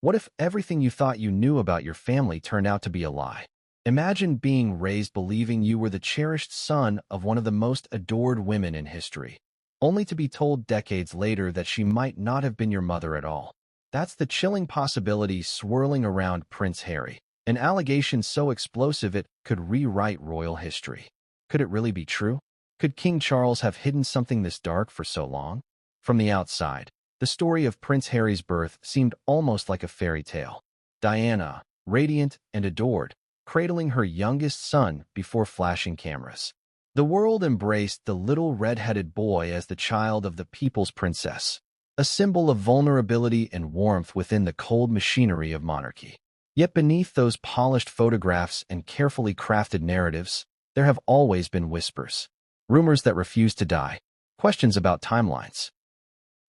What if everything you thought you knew about your family turned out to be a lie? Imagine being raised believing you were the cherished son of one of the most adored women in history, only to be told decades later that she might not have been your mother at all. That's the chilling possibility swirling around Prince Harry, an allegation so explosive it could rewrite royal history. Could it really be true? Could King Charles have hidden something this dark for so long? From the outside, the story of Prince Harry's birth seemed almost like a fairy tale. Diana, radiant and adored, cradling her youngest son before flashing cameras. The world embraced the little red-headed boy as the child of the people's princess, a symbol of vulnerability and warmth within the cold machinery of monarchy. Yet beneath those polished photographs and carefully crafted narratives, there have always been whispers, rumors that refuse to die, questions about timelines,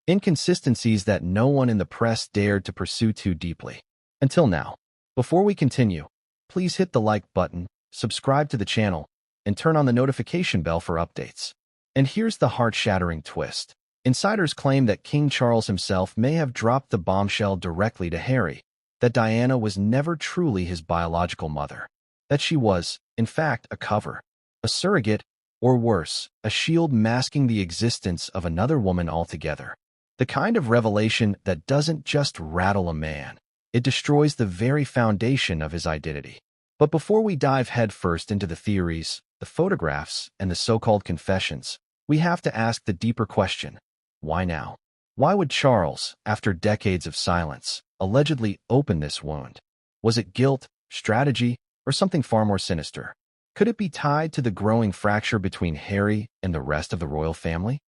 inconsistencies that no one in the press dared to pursue too deeply. Until now. Before we continue, please hit the like button, subscribe to the channel, and turn on the notification bell for updates. And here's the heart-shattering twist. Insiders claim that King Charles himself may have dropped the bombshell directly to Harry, that Diana was never truly his biological mother, that she was, in fact, a cover, a surrogate, or worse, a shield masking the existence of another woman altogether. The kind of revelation that doesn't just rattle a man, it destroys the very foundation of his identity. But before we dive headfirst into the theories, the photographs, and the so-called confessions, we have to ask the deeper question: why now? Why would Charles, after decades of silence, allegedly open this wound? Was it guilt, strategy, or something far more sinister? Could it be tied to the growing fracture between Harry and the rest of the royal family?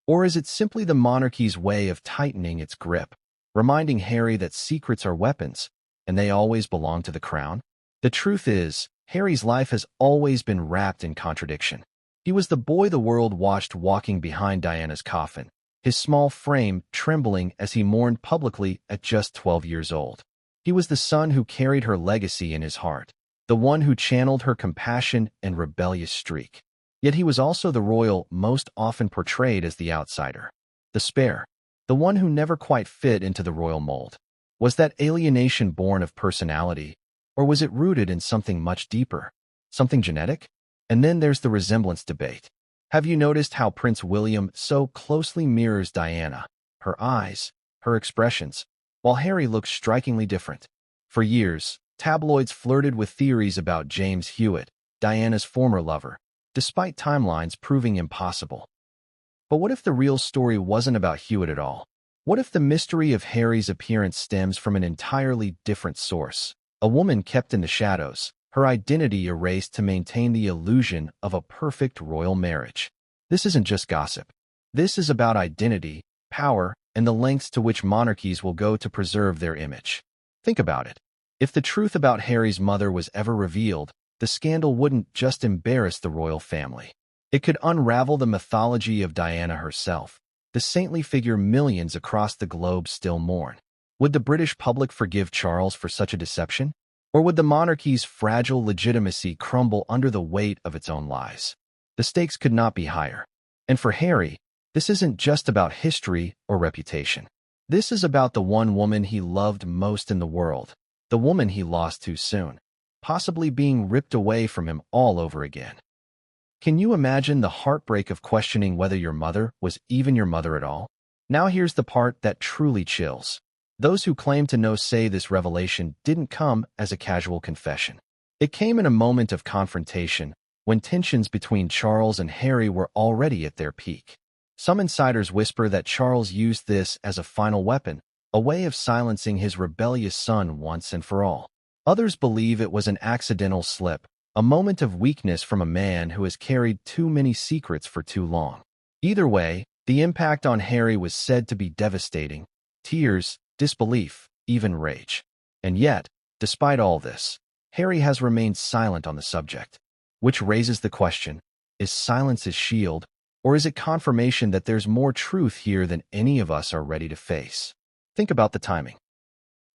Or is it simply the monarchy's way of tightening its grip, reminding Harry that secrets are weapons, and they always belong to the crown? The truth is, Harry's life has always been wrapped in contradiction. He was the boy the world watched walking behind Diana's coffin, his small frame trembling as he mourned publicly at just 12 years old. He was the son who carried her legacy in his heart, the one who channeled her compassion and rebellious streak. Yet he was also the royal most often portrayed as the outsider, the spare, the one who never quite fit into the royal mold. Was that alienation born of personality, or was it rooted in something much deeper, something genetic? And then there's the resemblance debate. Have you noticed how Prince William so closely mirrors Diana, her eyes, her expressions, while Harry looks strikingly different? For years, tabloids flirted with theories about James Hewitt, Diana's former lover, despite timelines proving impossible. But what if the real story wasn't about Hewitt at all? What if the mystery of Harry's appearance stems from an entirely different source? A woman kept in the shadows, her identity erased to maintain the illusion of a perfect royal marriage. This isn't just gossip. This is about identity, power, and the lengths to which monarchies will go to preserve their image. Think about it. If the truth about Harry's mother was ever revealed, the scandal wouldn't just embarrass the royal family. It could unravel the mythology of Diana herself, the saintly figure millions across the globe still mourn. Would the British public forgive Charles for such a deception? Or would the monarchy's fragile legitimacy crumble under the weight of its own lies? The stakes could not be higher. And for Harry, this isn't just about history or reputation. This is about the one woman he loved most in the world, the woman he lost too soon, possibly being ripped away from him all over again. Can you imagine the heartbreak of questioning whether your mother was even your mother at all? Now here's the part that truly chills. Those who claim to know say this revelation didn't come as a casual confession. It came in a moment of confrontation, when tensions between Charles and Harry were already at their peak. Some insiders whisper that Charles used this as a final weapon, a way of silencing his rebellious son once and for all. Others believe it was an accidental slip, a moment of weakness from a man who has carried too many secrets for too long. Either way, the impact on Harry was said to be devastating: tears, disbelief, even rage. And yet, despite all this, Harry has remained silent on the subject. Which raises the question, is silence his shield, or is it confirmation that there's more truth here than any of us are ready to face? Think about the timing.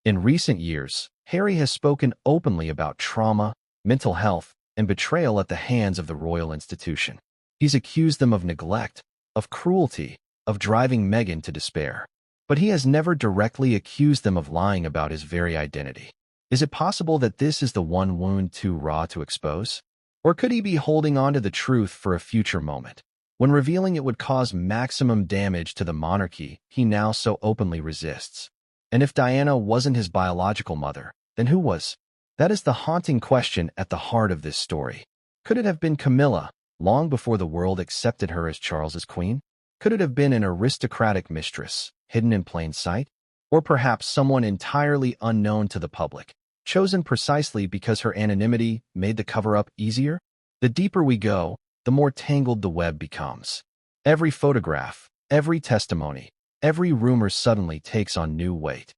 In recent years, Harry has spoken openly about trauma, mental health, and betrayal at the hands of the royal institution. He's accused them of neglect, of cruelty, of driving Meghan to despair. but he has never directly accused them of lying about his very identity. Is it possible that this is the one wound too raw to expose? Or could he be holding on to the truth for a future moment, when revealing it would cause maximum damage to the monarchy he now so openly resists? And if Diana wasn't his biological mother, then who was? That is the haunting question at the heart of this story. Could it have been Camilla, long before the world accepted her as Charles's queen? Could it have been an aristocratic mistress, hidden in plain sight? Or perhaps someone entirely unknown to the public, chosen precisely because her anonymity made the cover-up easier? The deeper we go, the more tangled the web becomes. Every photograph, every testimony, every rumor suddenly takes on new weight.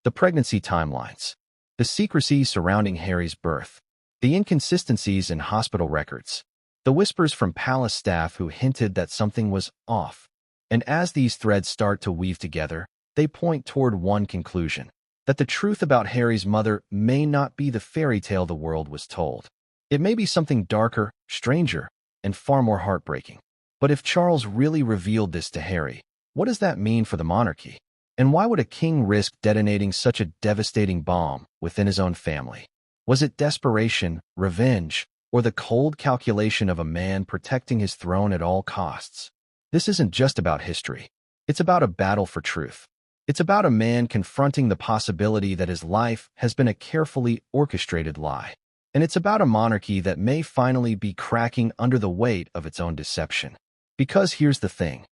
The pregnancy timelines, the secrecy surrounding Harry's birth, the inconsistencies in hospital records, the whispers from palace staff who hinted that something was off. And as these threads start to weave together, they point toward one conclusion: that the truth about Harry's mother may not be the fairy tale the world was told. It may be something darker, stranger, and far more heartbreaking. But if Charles really revealed this to Harry, what does that mean for the monarchy? And why would a king risk detonating such a devastating bomb within his own family? Was it desperation, revenge, or the cold calculation of a man protecting his throne at all costs? This isn't just about history. It's about a battle for truth. It's about a man confronting the possibility that his life has been a carefully orchestrated lie. And it's about a monarchy that may finally be cracking under the weight of its own deception. Because here's the thing.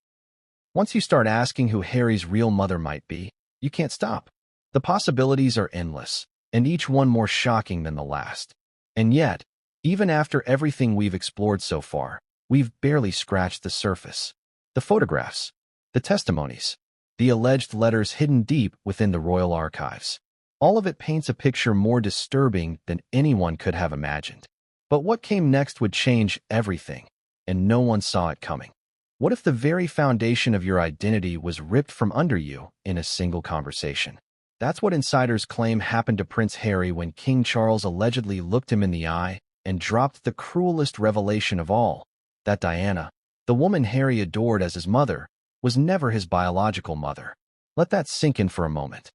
Once you start asking who Harry's real mother might be, you can't stop. The possibilities are endless, and each one more shocking than the last. And yet, even after everything we've explored so far, we've barely scratched the surface. The photographs, the testimonies, the alleged letters hidden deep within the royal archives. All of it paints a picture more disturbing than anyone could have imagined. But what came next would change everything, and no one saw it coming. What if the very foundation of your identity was ripped from under you in a single conversation? That's what insiders claim happened to Prince Harry when King Charles allegedly looked him in the eye and dropped the cruelest revelation of all: that Diana, the woman Harry adored as his mother, was never his biological mother. Let that sink in for a moment.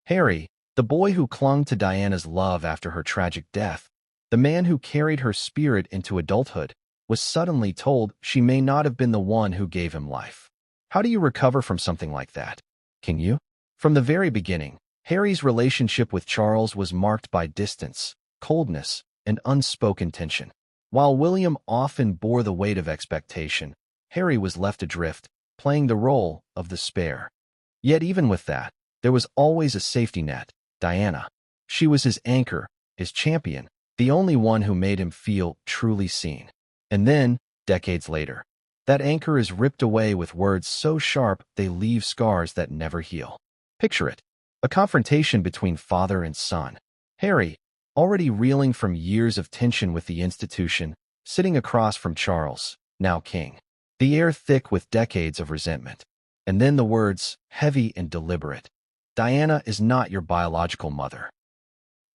Harry, the boy who clung to Diana's love after her tragic death, the man who carried her spirit into adulthood, was suddenly told she may not have been the one who gave him life. How do you recover from something like that? Can you? From the very beginning, Harry's relationship with Charles was marked by distance, coldness, and unspoken tension. While William often bore the weight of expectation, Harry was left adrift, playing the role of the spare. Yet even with that, there was always a safety net: Diana. She was his anchor, his champion, the only one who made him feel truly seen. And then, decades later, that anchor is ripped away with words so sharp they leave scars that never heal. Picture it: a confrontation between father and son. Harry, already reeling from years of tension with the institution, sitting across from Charles, now king. The air thick with decades of resentment. And then the words, heavy and deliberate: Diana is not your biological mother.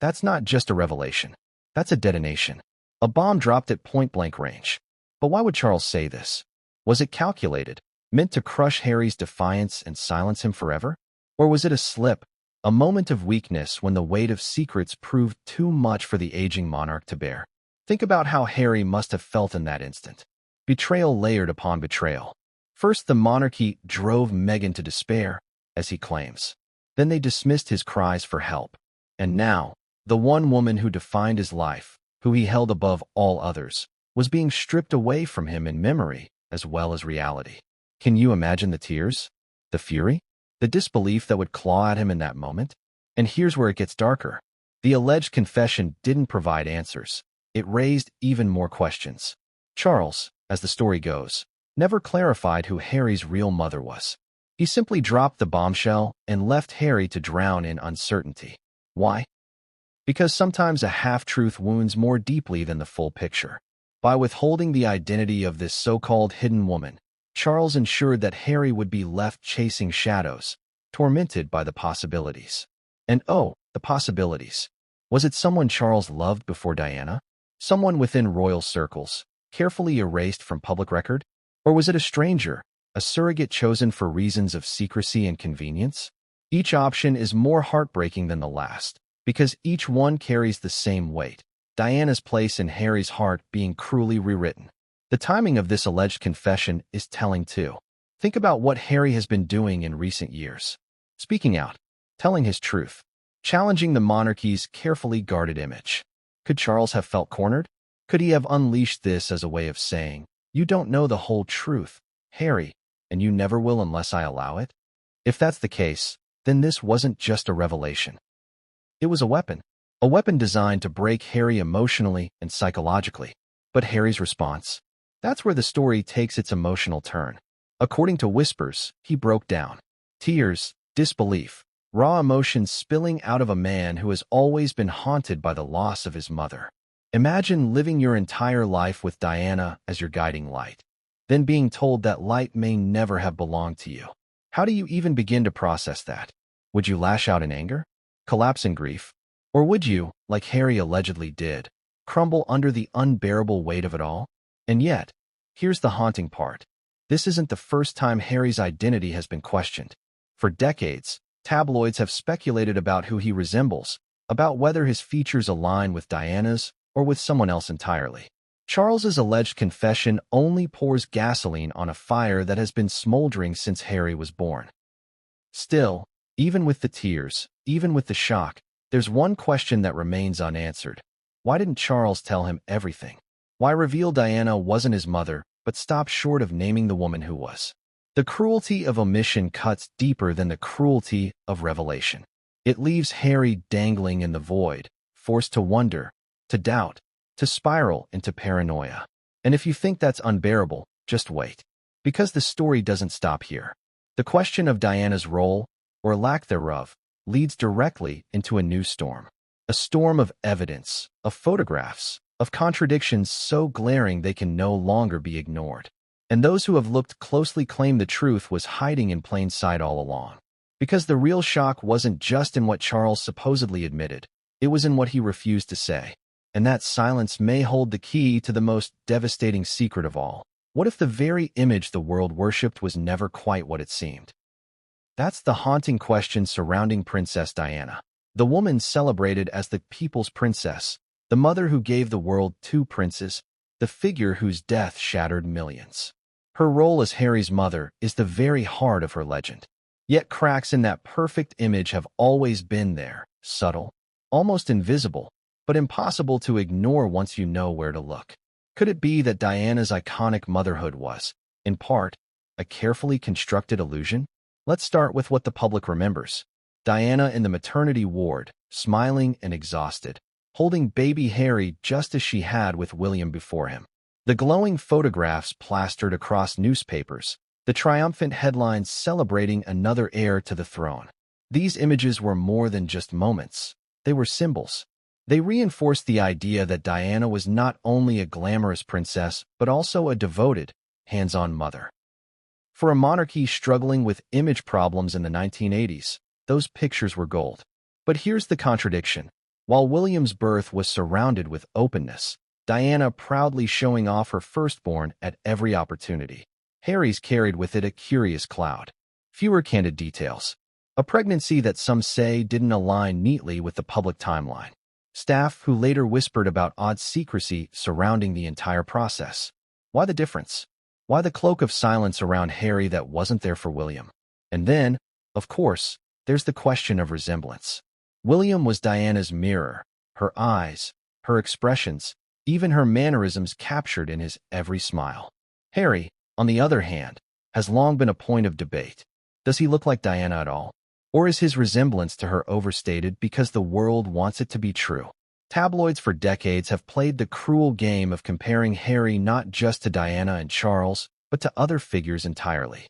That's not just a revelation. That's a detonation. A bomb dropped at point-blank range. But why would Charles say this? Was it calculated, meant to crush Harry's defiance and silence him forever? Or was it a slip, a moment of weakness when the weight of secrets proved too much for the aging monarch to bear? Think about how Harry must have felt in that instant. Betrayal layered upon betrayal. First, the monarchy drove Meghan to despair, as he claims. Then they dismissed his cries for help. And now, the one woman who defined his life, who he held above all others, was being stripped away from him in memory as well as reality. Can you imagine the tears? The fury? The disbelief that would claw at him in that moment? And here's where it gets darker. The alleged confession didn't provide answers. It raised even more questions. Charles, as the story goes, never clarified who Harry's real mother was. He simply dropped the bombshell and left Harry to drown in uncertainty. Why? Because sometimes a half-truth wounds more deeply than the full picture. By withholding the identity of this so-called hidden woman, Charles ensured that Harry would be left chasing shadows, tormented by the possibilities. And oh, the possibilities. Was it someone Charles loved before Diana? Someone within royal circles, carefully erased from public record? Or was it a stranger, A surrogate chosen for reasons of secrecy and convenience? Each option is more heartbreaking than the last, because each one carries the same weight, Diana's place in Harry's heart being cruelly rewritten. The timing of this alleged confession is telling too. Think about what Harry has been doing in recent years. Speaking out, telling his truth, challenging the monarchy's carefully guarded image. Could Charles have felt cornered? Could he have unleashed this as a way of saying, "You don't know the whole truth, Harry, and you never will unless I allow it"? If that's the case, then this wasn't just a revelation. It was a weapon designed to break Harry emotionally and psychologically. But Harry's response? That's where the story takes its emotional turn. According to whispers, he broke down. Tears, disbelief, raw emotions spilling out of a man who has always been haunted by the loss of his mother. Imagine living your entire life with Diana as your guiding light, then being told that light may never have belonged to you. How do you even begin to process that? Would you lash out in anger? Collapse in grief? Or would you, like Harry allegedly did, crumble under the unbearable weight of it all? And yet, here's the haunting part. This isn't the first time Harry's identity has been questioned. For decades, tabloids have speculated about who he resembles, about whether his features align with Diana's or with someone else entirely. Charles's alleged confession only pours gasoline on a fire that has been smoldering since Harry was born. Still, even with the tears, even with the shock, there's one question that remains unanswered. Why didn't Charles tell him everything? Why reveal Diana wasn't his mother, but stop short of naming the woman who was? The cruelty of omission cuts deeper than the cruelty of revelation. It leaves Harry dangling in the void, forced to wonder, to doubt, to spiral into paranoia. And if you think that's unbearable, just wait. Because the story doesn't stop here. The question of Diana's role, or lack thereof, leads directly into a new storm. A storm of evidence, of photographs, of contradictions so glaring they can no longer be ignored. And those who have looked closely claim the truth was hiding in plain sight all along. Because the real shock wasn't just in what Charles supposedly admitted, it was in what he refused to say. And that silence may hold the key to the most devastating secret of all. What if the very image the world worshipped was never quite what it seemed? That's the haunting question surrounding Princess Diana, the woman celebrated as the people's princess, the mother who gave the world two princes, the figure whose death shattered millions. Her role as Harry's mother is the very heart of her legend. Yet cracks in that perfect image have always been there, subtle, almost invisible, but impossible to ignore once you know where to look. Could it be that Diana's iconic motherhood was, in part, a carefully constructed illusion? Let's start with what the public remembers. Diana in the maternity ward, smiling and exhausted, holding baby Harry just as she had with William before him. The glowing photographs plastered across newspapers, the triumphant headlines celebrating another heir to the throne. These images were more than just moments. They were symbols. They reinforced the idea that Diana was not only a glamorous princess, but also a devoted, hands-on mother. For a monarchy struggling with image problems in the 1980s, those pictures were gold. But here's the contradiction. While William's birth was surrounded with openness, Diana proudly showing off her firstborn at every opportunity, Harry's carried with it a curious cloud. Fewer candid details. A pregnancy that some say didn't align neatly with the public timeline. Staff who later whispered about odd secrecy surrounding the entire process. Why the difference? Why the cloak of silence around Harry that wasn't there for William? And then, of course, there's the question of resemblance. William was Diana's mirror, her eyes, her expressions, even her mannerisms captured in his every smile. Harry, on the other hand, has long been a point of debate. Does he look like Diana at all? Or is his resemblance to her overstated because the world wants it to be true? Tabloids for decades have played the cruel game of comparing Harry not just to Diana and Charles, but to other figures entirely.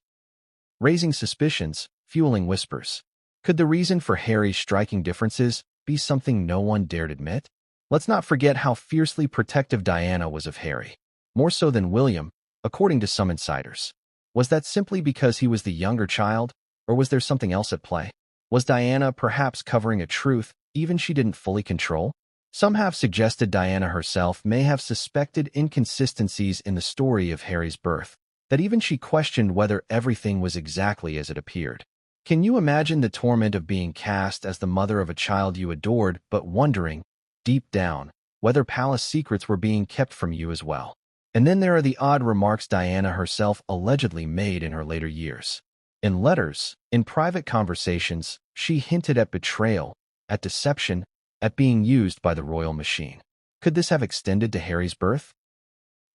Raising suspicions, fueling whispers. Could the reason for Harry's striking differences be something no one dared admit? Let's not forget how fiercely protective Diana was of Harry. More so than William, according to some insiders. Was that simply because he was the younger child, or was there something else at play? Was Diana perhaps covering a truth even she didn't fully control? Some have suggested Diana herself may have suspected inconsistencies in the story of Harry's birth, that even she questioned whether everything was exactly as it appeared. Can you imagine the torment of being cast as the mother of a child you adored, but wondering, deep down, whether palace secrets were being kept from you as well? And then there are the odd remarks Diana herself allegedly made in her later years. In letters, in private conversations, she hinted at betrayal, at deception, at being used by the royal machine. Could this have extended to Harry's birth?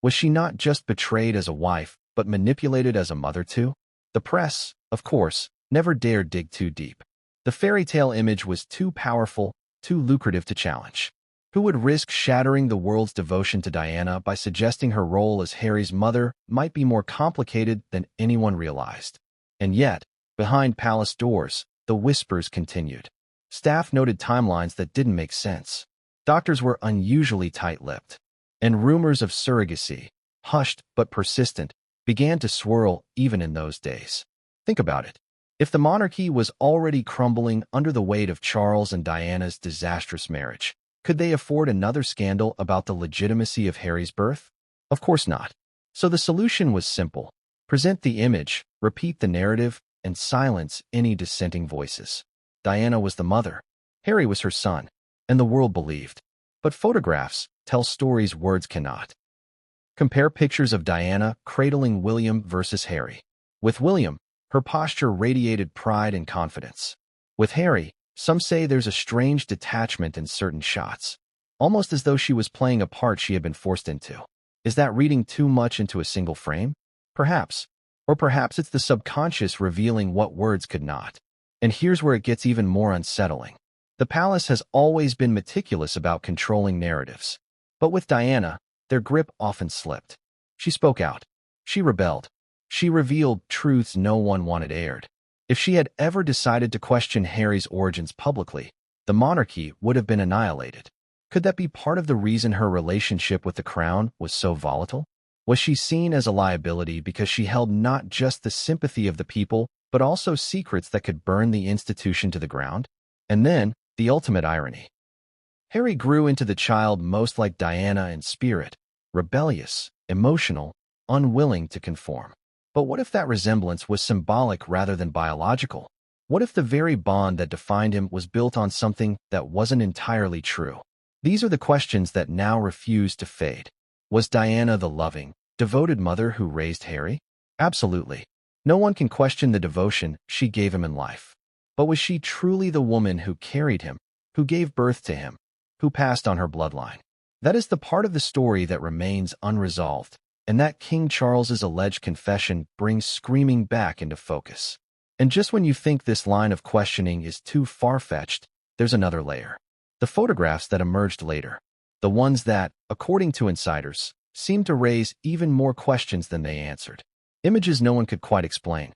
Was she not just betrayed as a wife, but manipulated as a mother too? The press, of course, never dared dig too deep. The fairy tale image was too powerful, too lucrative to challenge. Who would risk shattering the world's devotion to Diana by suggesting her role as Harry's mother might be more complicated than anyone realized? And yet, behind palace doors, the whispers continued. Staff noted timelines that didn't make sense. Doctors were unusually tight-lipped. And rumors of surrogacy, hushed but persistent, began to swirl even in those days. Think about it. If the monarchy was already crumbling under the weight of Charles and Diana's disastrous marriage, could they afford another scandal about the legitimacy of Harry's birth? Of course not. So the solution was simple. Present the image, repeat the narrative, and silence any dissenting voices. Diana was the mother. Harry was her son. And the world believed. But photographs tell stories words cannot. Compare pictures of Diana cradling William versus Harry. With William, her posture radiated pride and confidence. With Harry, some say there's a strange detachment in certain shots, almost as though she was playing a part she had been forced into. Is that reading too much into a single frame? Perhaps. Or perhaps it's the subconscious revealing what words could not. And here's where it gets even more unsettling. The palace has always been meticulous about controlling narratives. But with Diana, their grip often slipped. She spoke out. She rebelled. She revealed truths no one wanted aired. If she had ever decided to question Harry's origins publicly, the monarchy would have been annihilated. Could that be part of the reason her relationship with the crown was so volatile? Was she seen as a liability because she held not just the sympathy of the people, but also secrets that could burn the institution to the ground? And then, the ultimate irony. Harry grew into the child most like Diana in spirit, rebellious, emotional, unwilling to conform. But what if that resemblance was symbolic rather than biological? What if the very bond that defined him was built on something that wasn't entirely true? These are the questions that now refuse to fade. Was Diana the loving, devoted mother who raised Harry? Absolutely. No one can question the devotion she gave him in life. But was she truly the woman who carried him, who gave birth to him, who passed on her bloodline? That is the part of the story that remains unresolved, and that King Charles's alleged confession brings screaming back into focus. And just when you think this line of questioning is too far-fetched, there's another layer. The photographs that emerged later. The ones that, according to insiders, seemed to raise even more questions than they answered. Images no one could quite explain.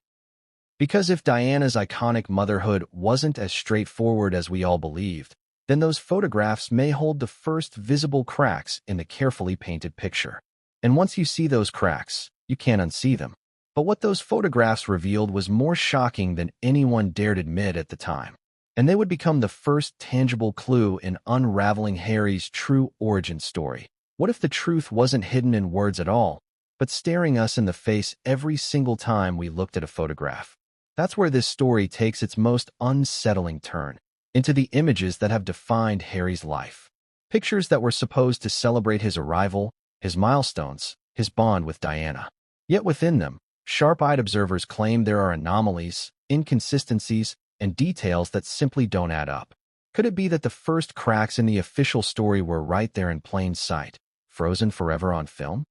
Because if Diana's iconic motherhood wasn't as straightforward as we all believed, then those photographs may hold the first visible cracks in the carefully painted picture. And once you see those cracks, you can't unsee them. But what those photographs revealed was more shocking than anyone dared admit at the time. And they would become the first tangible clue in unraveling Harry's true origin story. What if the truth wasn't hidden in words at all, but staring us in the face every single time we looked at a photograph? That's where this story takes its most unsettling turn, into the images that have defined Harry's life. Pictures that were supposed to celebrate his arrival, his milestones, his bond with Diana. Yet within them, sharp-eyed observers claim there are anomalies, inconsistencies, and details that simply don't add up. Could it be that the first cracks in the official story were right there in plain sight, frozen forever on film?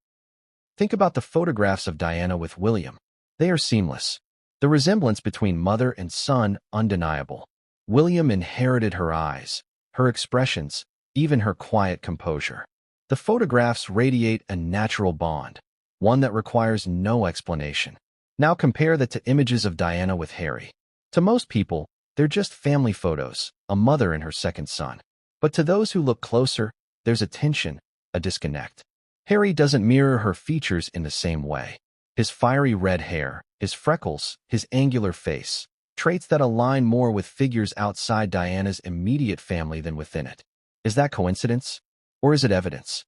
Think about the photographs of Diana with William. They are seamless. The resemblance between mother and son undeniable. William inherited her eyes, her expressions, even her quiet composure. The photographs radiate a natural bond, one that requires no explanation. Now compare that to images of Diana with Harry. To most people, they're just family photos, a mother and her second son. But to those who look closer, there's a tension, a disconnect. Harry doesn't mirror her features in the same way. His fiery red hair, his freckles, his angular face, traits that align more with figures outside Diana's immediate family than within it. Is that coincidence? Or is it evidence?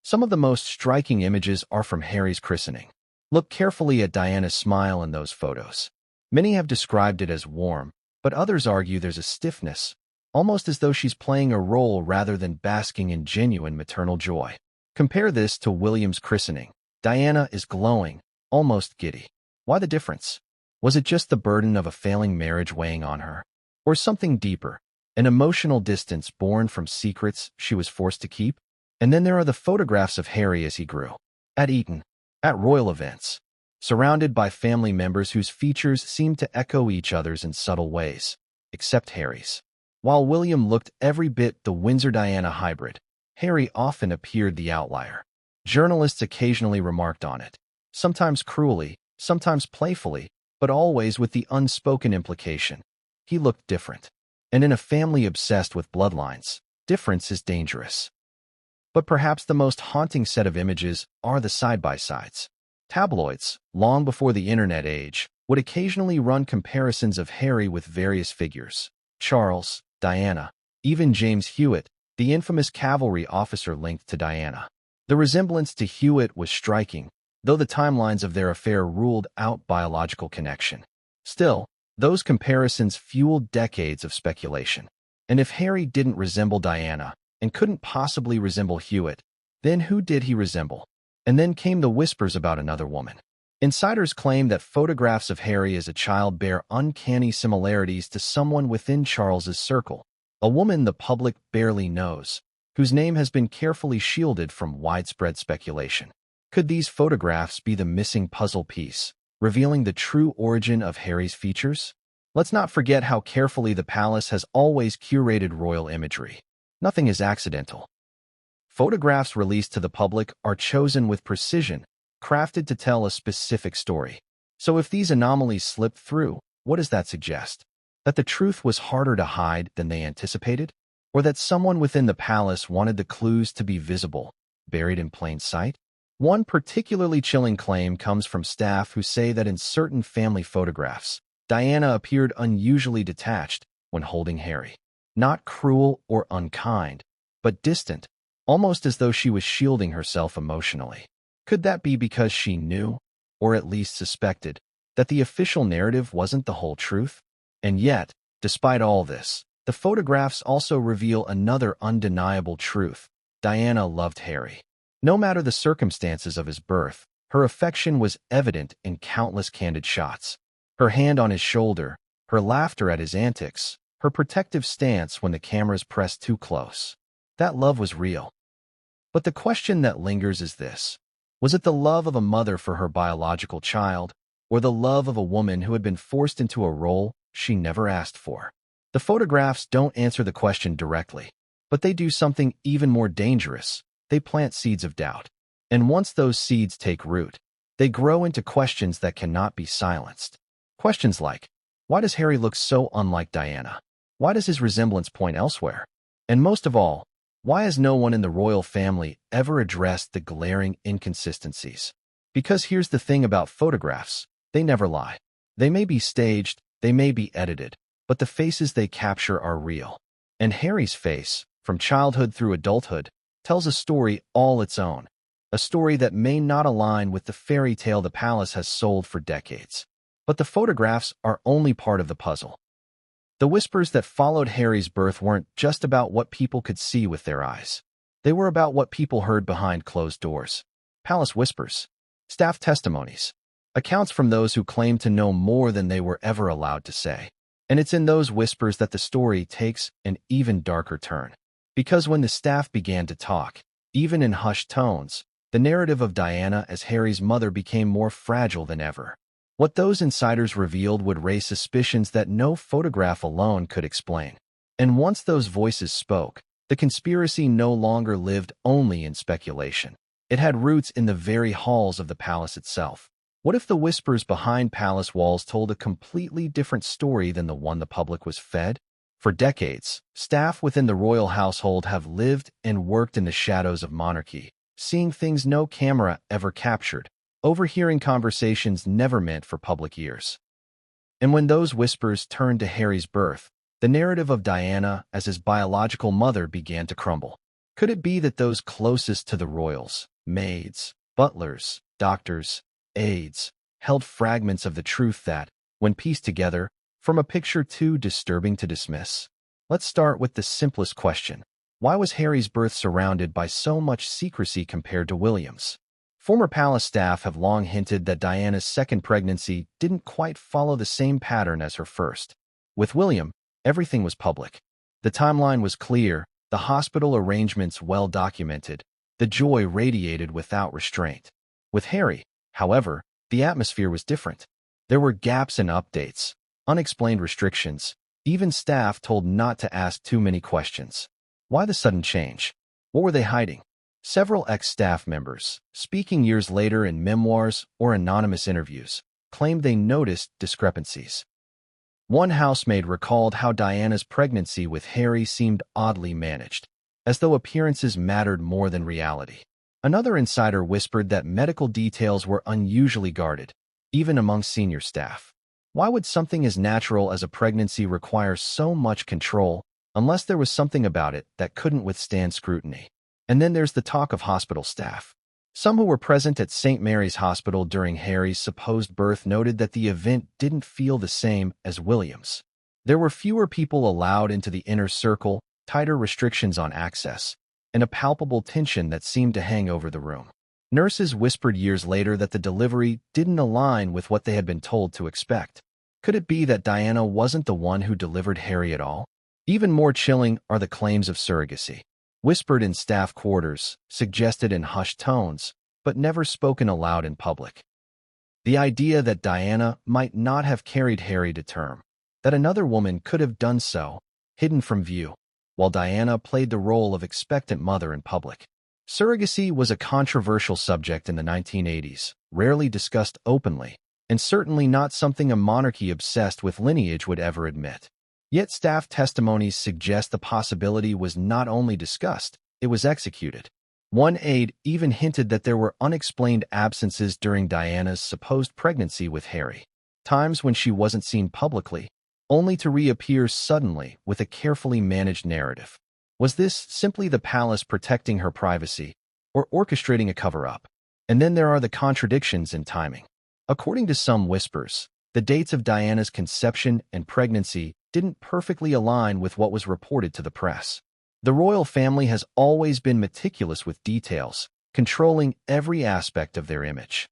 Some of the most striking images are from Harry's christening. Look carefully at Diana's smile in those photos. Many have described it as warm, but others argue there's a stiffness, almost as though she's playing a role rather than basking in genuine maternal joy. Compare this to William's christening. Diana is glowing, almost giddy. Why the difference? Was it just the burden of a failing marriage weighing on her? Or something deeper, an emotional distance born from secrets she was forced to keep? And then there are the photographs of Harry as he grew. At Eton, at royal events, surrounded by family members whose features seemed to echo each other's in subtle ways, except Harry's. While William looked every bit the Windsor-Diana hybrid, Harry often appeared the outlier. Journalists occasionally remarked on it, sometimes cruelly, sometimes playfully, but always with the unspoken implication. He looked different. And in a family obsessed with bloodlines, difference is dangerous. But perhaps the most haunting set of images are the side-by-sides. Tabloids, long before the internet age, would occasionally run comparisons of Harry with various figures. Charles, Diana, even James Hewitt, the infamous cavalry officer linked to Diana. The resemblance to Hewitt was striking, though the timelines of their affair ruled out biological connection. Still, those comparisons fueled decades of speculation. And if Harry didn't resemble Diana, and couldn't possibly resemble Hewitt, then who did he resemble? And then came the whispers about another woman. Insiders claim that photographs of Harry as a child bear uncanny similarities to someone within Charles's circle, a woman the public barely knows, whose name has been carefully shielded from widespread speculation. Could these photographs be the missing puzzle piece, revealing the true origin of Harry's features? Let's not forget how carefully the palace has always curated royal imagery. Nothing is accidental. Photographs released to the public are chosen with precision, crafted to tell a specific story. So if these anomalies slip through, what does that suggest? That the truth was harder to hide than they anticipated? Or that someone within the palace wanted the clues to be visible, buried in plain sight? One particularly chilling claim comes from staff who say that in certain family photographs, Diana appeared unusually detached when holding Harry. Not cruel or unkind, but distant, almost as though she was shielding herself emotionally. Could that be because she knew, or at least suspected, that the official narrative wasn't the whole truth? And yet, despite all this, the photographs also reveal another undeniable truth. Diana loved Harry. No matter the circumstances of his birth, her affection was evident in countless candid shots. Her hand on his shoulder, her laughter at his antics, her protective stance when the cameras pressed too close. That love was real. But the question that lingers is this. Was it the love of a mother for her biological child, or the love of a woman who had been forced into a role she never asked for? The photographs don't answer the question directly, but they do something even more dangerous. They plant seeds of doubt. And once those seeds take root, they grow into questions that cannot be silenced. Questions like, why does Harry look so unlike Diana? Why does his resemblance point elsewhere? And most of all, why has no one in the royal family ever addressed the glaring inconsistencies? Because here's the thing about photographs, they never lie. They may be staged, they may be edited, but the faces they capture are real. And Harry's face, from childhood through adulthood, tells a story all its own, a story that may not align with the fairy tale the palace has sold for decades. But the photographs are only part of the puzzle. The whispers that followed Harry's birth weren't just about what people could see with their eyes. They were about what people heard behind closed doors. Palace whispers, staff testimonies, accounts from those who claimed to know more than they were ever allowed to say. And it's in those whispers that the story takes an even darker turn. Because when the staff began to talk, even in hushed tones, the narrative of Diana as Harry's mother became more fragile than ever. What those insiders revealed would raise suspicions that no photograph alone could explain. And once those voices spoke, the conspiracy no longer lived only in speculation. It had roots in the very halls of the palace itself. What if the whispers behind palace walls told a completely different story than the one the public was fed? For decades, staff within the royal household have lived and worked in the shadows of monarchy, seeing things no camera ever captured, overhearing conversations never meant for public ears. And when those whispers turned to Harry's birth, the narrative of Diana as his biological mother began to crumble. Could it be that those closest to the royals, maids, butlers, doctors, aides, held fragments of the truth that, when pieced together, form a picture too disturbing to dismiss. Let's start with the simplest question. Why was Harry's birth surrounded by so much secrecy compared to William's? Former palace staff have long hinted that Diana's second pregnancy didn't quite follow the same pattern as her first. With William, everything was public. The timeline was clear, the hospital arrangements well documented, the joy radiated without restraint. With Harry, however, the atmosphere was different. There were gaps in updates, unexplained restrictions, even staff told not to ask too many questions. Why the sudden change? What were they hiding? Several ex-staff members, speaking years later in memoirs or anonymous interviews, claimed they noticed discrepancies. One housemaid recalled how Diana's pregnancy with Harry seemed oddly managed, as though appearances mattered more than reality. Another insider whispered that medical details were unusually guarded, even among senior staff. Why would something as natural as a pregnancy require so much control, unless there was something about it that couldn't withstand scrutiny? And then there's the talk of hospital staff. Some who were present at St. Mary's Hospital during Harry's supposed birth noted that the event didn't feel the same as William's. There were fewer people allowed into the inner circle, tighter restrictions on access, and a palpable tension that seemed to hang over the room. Nurses whispered years later that the delivery didn't align with what they had been told to expect. Could it be that Diana wasn't the one who delivered Harry at all? Even more chilling are the claims of surrogacy. Whispered in staff quarters, suggested in hushed tones, but never spoken aloud in public. The idea that Diana might not have carried Harry to term, that another woman could have done so, hidden from view, while Diana played the role of expectant mother in public. Surrogacy was a controversial subject in the 1980s, rarely discussed openly, and certainly not something a monarchy obsessed with lineage would ever admit. Yet staff testimonies suggest the possibility was not only discussed, it was executed. One aide even hinted that there were unexplained absences during Diana's supposed pregnancy with Harry, times when she wasn't seen publicly, only to reappear suddenly with a carefully managed narrative. Was this simply the palace protecting her privacy, or orchestrating a cover-up? And then there are the contradictions in timing. According to some whispers, the dates of Diana's conception and pregnancy didn't perfectly align with what was reported to the press. The royal family has always been meticulous with details, controlling every aspect of their image.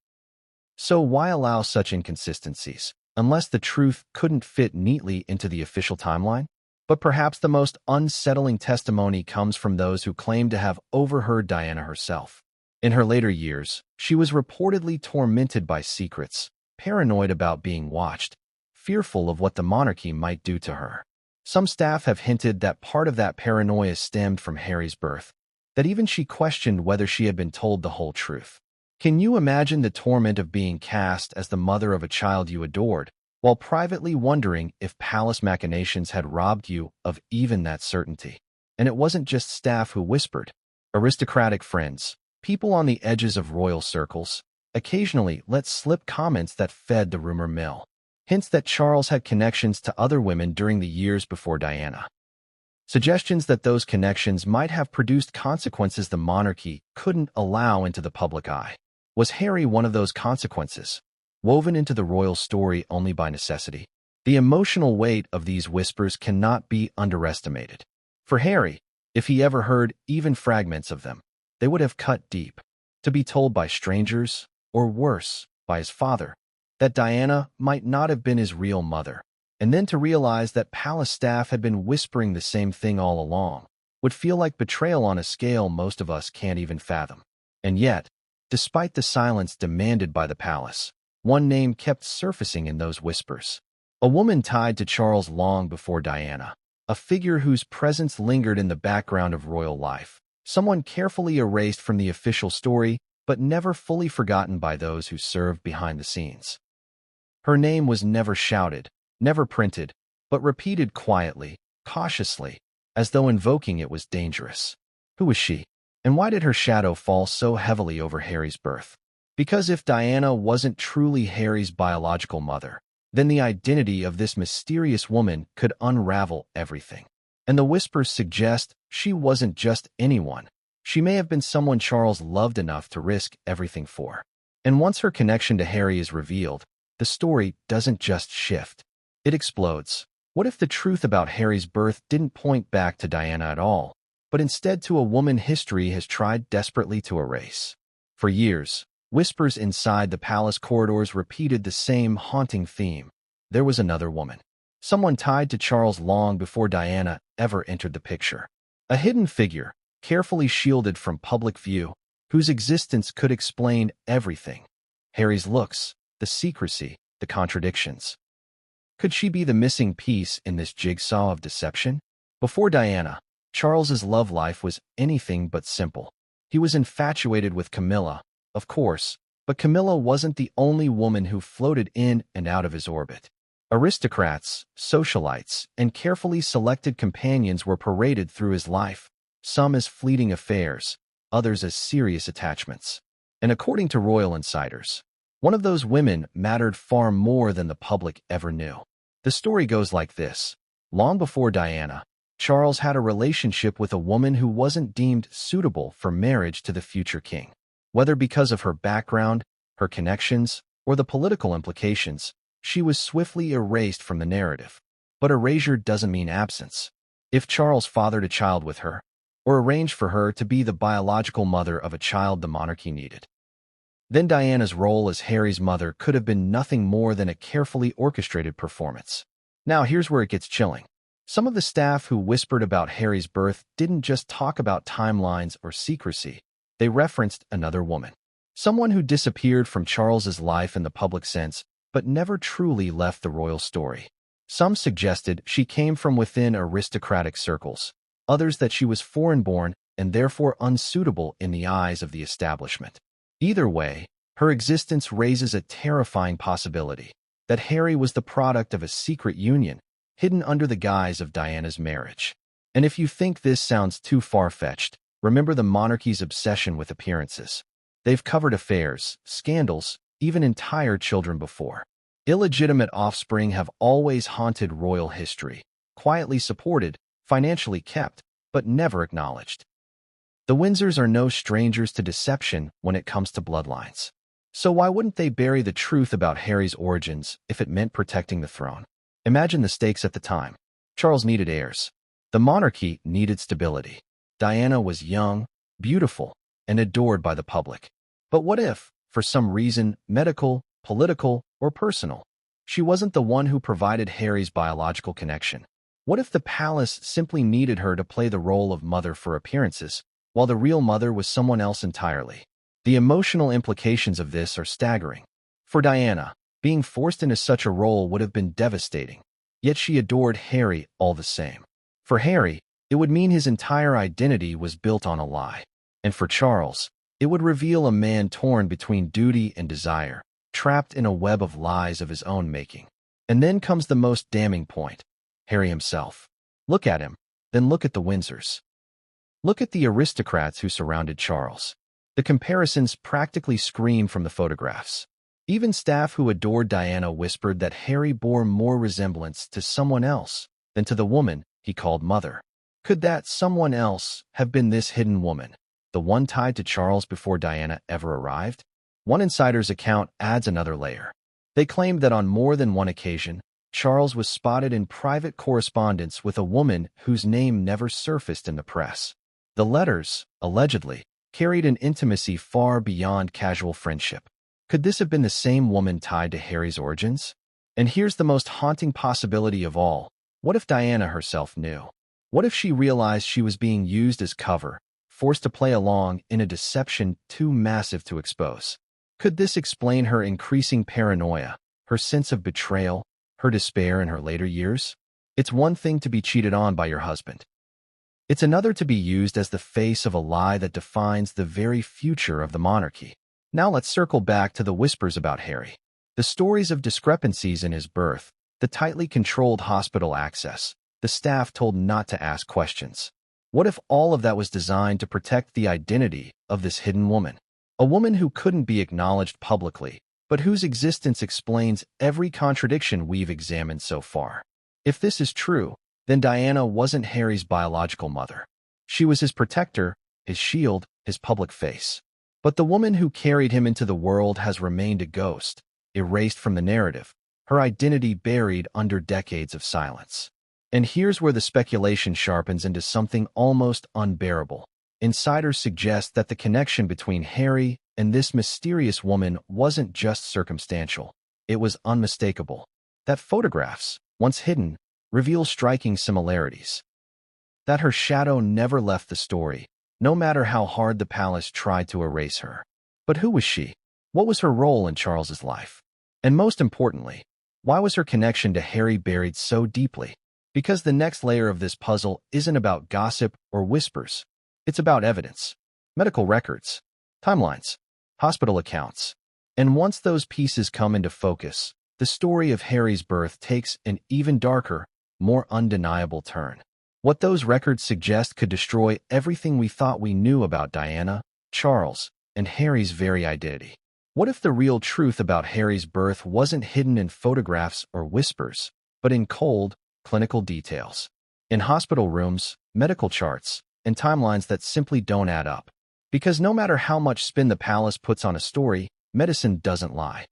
So why allow such inconsistencies, unless the truth couldn't fit neatly into the official timeline? But perhaps the most unsettling testimony comes from those who claim to have overheard Diana herself. In her later years, she was reportedly tormented by secrets, paranoid about being watched, fearful of what the monarchy might do to her. Some staff have hinted that part of that paranoia stemmed from Harry's birth, that even she questioned whether she had been told the whole truth. Can you imagine the torment of being cast as the mother of a child you adored, while privately wondering if palace machinations had robbed you of even that certainty? And it wasn't just staff who whispered. Aristocratic friends, people on the edges of royal circles, occasionally let slip comments that fed the rumor mill. Hints that Charles had connections to other women during the years before Diana. Suggestions that those connections might have produced consequences the monarchy couldn't allow into the public eye. Was Harry one of those consequences, woven into the royal story only by necessity? The emotional weight of these whispers cannot be underestimated. For Harry, if he ever heard even fragments of them, they would have cut deep. To be told by strangers, or worse, by his father, that Diana might not have been his real mother, and then to realize that palace staff had been whispering the same thing all along, would feel like betrayal on a scale most of us can't even fathom. And yet, despite the silence demanded by the palace, one name kept surfacing in those whispers. A woman tied to Charles long before Diana, a figure whose presence lingered in the background of royal life, someone carefully erased from the official story, but never fully forgotten by those who served behind the scenes. Her name was never shouted, never printed, but repeated quietly, cautiously, as though invoking it was dangerous. Who was she? And why did her shadow fall so heavily over Harry's birth? Because if Diana wasn't truly Harry's biological mother, then the identity of this mysterious woman could unravel everything. And the whispers suggest she wasn't just anyone. She may have been someone Charles loved enough to risk everything for. And once her connection to Harry is revealed, the story doesn't just shift. It explodes. What if the truth about Harry's birth didn't point back to Diana at all, but instead to a woman history has tried desperately to erase? For years, whispers inside the palace corridors repeated the same haunting theme. There was another woman. Someone tied to Charles long before Diana ever entered the picture. A hidden figure, carefully shielded from public view, whose existence could explain everything. Harry's looks, the secrecy, the contradictions. Could she be the missing piece in this jigsaw of deception? Before Diana, Charles's love life was anything but simple. He was infatuated with Camilla, of course, but Camilla wasn't the only woman who floated in and out of his orbit. Aristocrats, socialites, and carefully selected companions were paraded through his life, some as fleeting affairs, others as serious attachments. And according to royal insiders, one of those women mattered far more than the public ever knew. The story goes like this. Long before Diana, Charles had a relationship with a woman who wasn't deemed suitable for marriage to the future king. Whether because of her background, her connections, or the political implications, she was swiftly erased from the narrative. But erasure doesn't mean absence. If Charles fathered a child with her, or arranged for her to be the biological mother of a child the monarchy needed, then Diana's role as Harry's mother could have been nothing more than a carefully orchestrated performance. Now here's where it gets chilling. Some of the staff who whispered about Harry's birth didn't just talk about timelines or secrecy. They referenced another woman. Someone who disappeared from Charles's life in the public sense, but never truly left the royal story. Some suggested she came from within aristocratic circles, others that she was foreign-born and therefore unsuitable in the eyes of the establishment. Either way, her existence raises a terrifying possibility that Harry was the product of a secret union, hidden under the guise of Diana's marriage. And if you think this sounds too far-fetched, remember the monarchy's obsession with appearances. They've covered affairs, scandals, even entire children before. Illegitimate offspring have always haunted royal history, quietly supported, financially kept, but never acknowledged. The Windsors are no strangers to deception when it comes to bloodlines. So why wouldn't they bury the truth about Harry's origins if it meant protecting the throne? Imagine the stakes at the time. Charles needed heirs. The monarchy needed stability. Diana was young, beautiful, and adored by the public. But what if, for some reason, medical, political, or personal, she wasn't the one who provided Harry's biological connection? What if the palace simply needed her to play the role of mother for appearances, while the real mother was someone else entirely? The emotional implications of this are staggering. For Diana, being forced into such a role would have been devastating, yet she adored Harry all the same. For Harry, it would mean his entire identity was built on a lie. And for Charles, it would reveal a man torn between duty and desire, trapped in a web of lies of his own making. And then comes the most damning point. Harry himself. Look at him, then look at the Windsors. Look at the aristocrats who surrounded Charles. The comparisons practically scream from the photographs. Even staff who adored Diana whispered that Harry bore more resemblance to someone else than to the woman he called mother. Could that someone else have been this hidden woman, the one tied to Charles before Diana ever arrived? One insider's account adds another layer. They claimed that on more than one occasion, Charles was spotted in private correspondence with a woman whose name never surfaced in the press. The letters, allegedly, carried an intimacy far beyond casual friendship. Could this have been the same woman tied to Harry's origins? And here's the most haunting possibility of all. What if Diana herself knew? What if she realized she was being used as cover, forced to play along in a deception too massive to expose? Could this explain her increasing paranoia, her sense of betrayal, her despair in her later years? It's one thing to be cheated on by your husband. It's another to be used as the face of a lie that defines the very future of the monarchy. Now let's circle back to the whispers about Harry. The stories of discrepancies in his birth, the tightly controlled hospital access, the staff told not to ask questions. What if all of that was designed to protect the identity of this hidden woman? A woman who couldn't be acknowledged publicly, but whose existence explains every contradiction we've examined so far. If this is true, then Diana wasn't Harry's biological mother. She was his protector, his shield, his public face. But the woman who carried him into the world has remained a ghost, erased from the narrative, her identity buried under decades of silence. And here's where the speculation sharpens into something almost unbearable. Insiders suggest that the connection between Harry and this mysterious woman wasn't just circumstantial. It was unmistakable. That photographs, once hidden, reveal striking similarities. That her shadow never left the story, no matter how hard the palace tried to erase her. But who was she? What was her role in Charles's life? And most importantly, why was her connection to Harry buried so deeply? Because the next layer of this puzzle isn't about gossip or whispers. It's about evidence, medical records, timelines, hospital accounts. And once those pieces come into focus, the story of Harry's birth takes an even darker, more undeniable turn. What those records suggest could destroy everything we thought we knew about Diana, Charles, and Harry's very identity. What if the real truth about Harry's birth wasn't hidden in photographs or whispers, but in cold, clinical details? In hospital rooms, medical charts, and timelines that simply don't add up. Because no matter how much spin the palace puts on a story, medicine doesn't lie.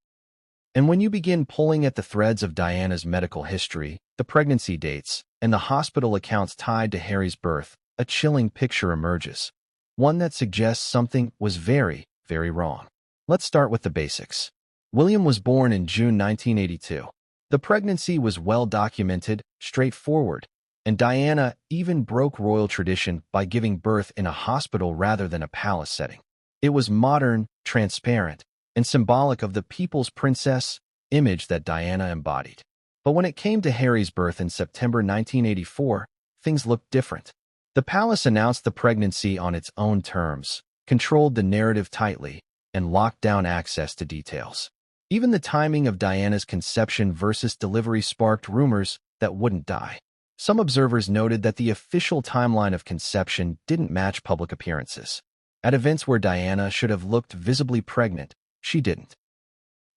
And when you begin pulling at the threads of Diana's medical history, the pregnancy dates, and the hospital accounts tied to Harry's birth, a chilling picture emerges. One that suggests something was very, very wrong. Let's start with the basics. William was born in June 1982. The pregnancy was well documented, straightforward, and Diana even broke royal tradition by giving birth in a hospital rather than a palace setting. It was modern, transparent, and symbolic of the people's princess image that Diana embodied. But when it came to Harry's birth in September 1984, things looked different. The palace announced the pregnancy on its own terms, controlled the narrative tightly, and locked down access to details. Even the timing of Diana's conception versus delivery sparked rumors that wouldn't die. Some observers noted that the official timeline of conception didn't match public appearances. At events where Diana should have looked visibly pregnant, she didn't.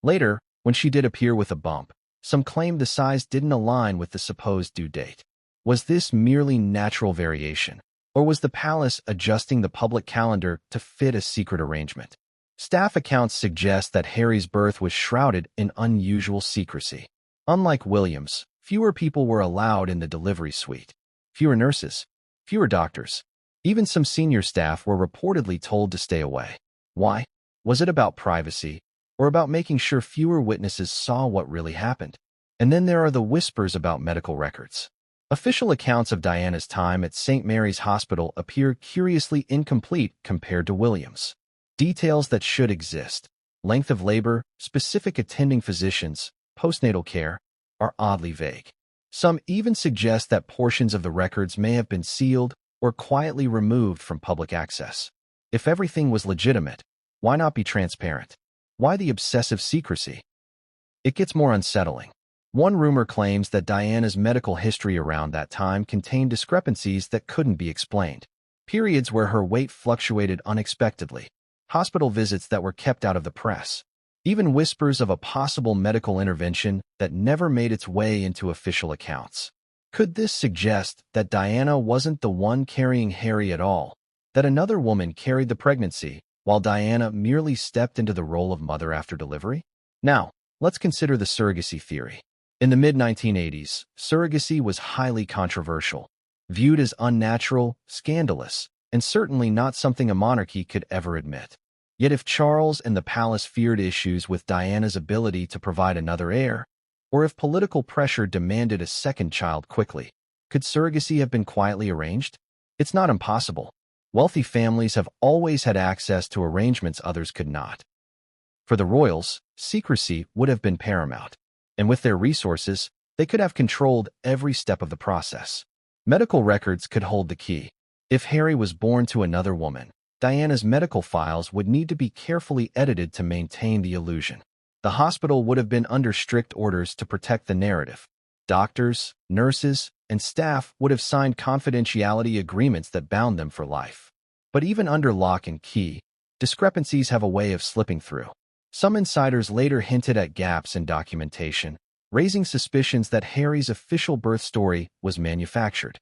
Later, when she did appear with a bump, some claimed the size didn't align with the supposed due date. Was this merely natural variation, or was the palace adjusting the public calendar to fit a secret arrangement? Staff accounts suggest that Harry's birth was shrouded in unusual secrecy. Unlike William's, fewer people were allowed in the delivery suite. Fewer nurses, fewer doctors. Even some senior staff were reportedly told to stay away. Why? Was it about privacy, or about making sure fewer witnesses saw what really happened? And then there are the whispers about medical records. Official accounts of Diana's time at St. Mary's Hospital appear curiously incomplete compared to William's. Details that should exist, length of labor, specific attending physicians, postnatal care, are oddly vague. Some even suggest that portions of the records may have been sealed or quietly removed from public access. If everything was legitimate, why not be transparent? Why the obsessive secrecy? It gets more unsettling. One rumor claims that Diana's medical history around that time contained discrepancies that couldn't be explained. Periods where her weight fluctuated unexpectedly. Hospital visits that were kept out of the press. Even whispers of a possible medical intervention that never made its way into official accounts. Could this suggest that Diana wasn't the one carrying Harry at all? That another woman carried the pregnancy, while Diana merely stepped into the role of mother after delivery? Now, let's consider the surrogacy theory. In the mid-1980s, surrogacy was highly controversial, viewed as unnatural, scandalous, and certainly not something a monarchy could ever admit. Yet if Charles and the palace feared issues with Diana's ability to provide another heir, or if political pressure demanded a second child quickly, could surrogacy have been quietly arranged? It's not impossible. Wealthy families have always had access to arrangements others could not. For the royals, secrecy would have been paramount, and with their resources, they could have controlled every step of the process. Medical records could hold the key. If Harry was born to another woman, Diana's medical files would need to be carefully edited to maintain the illusion. The hospital would have been under strict orders to protect the narrative. Doctors, nurses, and staff would have signed confidentiality agreements that bound them for life. But even under lock and key, discrepancies have a way of slipping through. Some insiders later hinted at gaps in documentation, raising suspicions that Harry's official birth story was manufactured.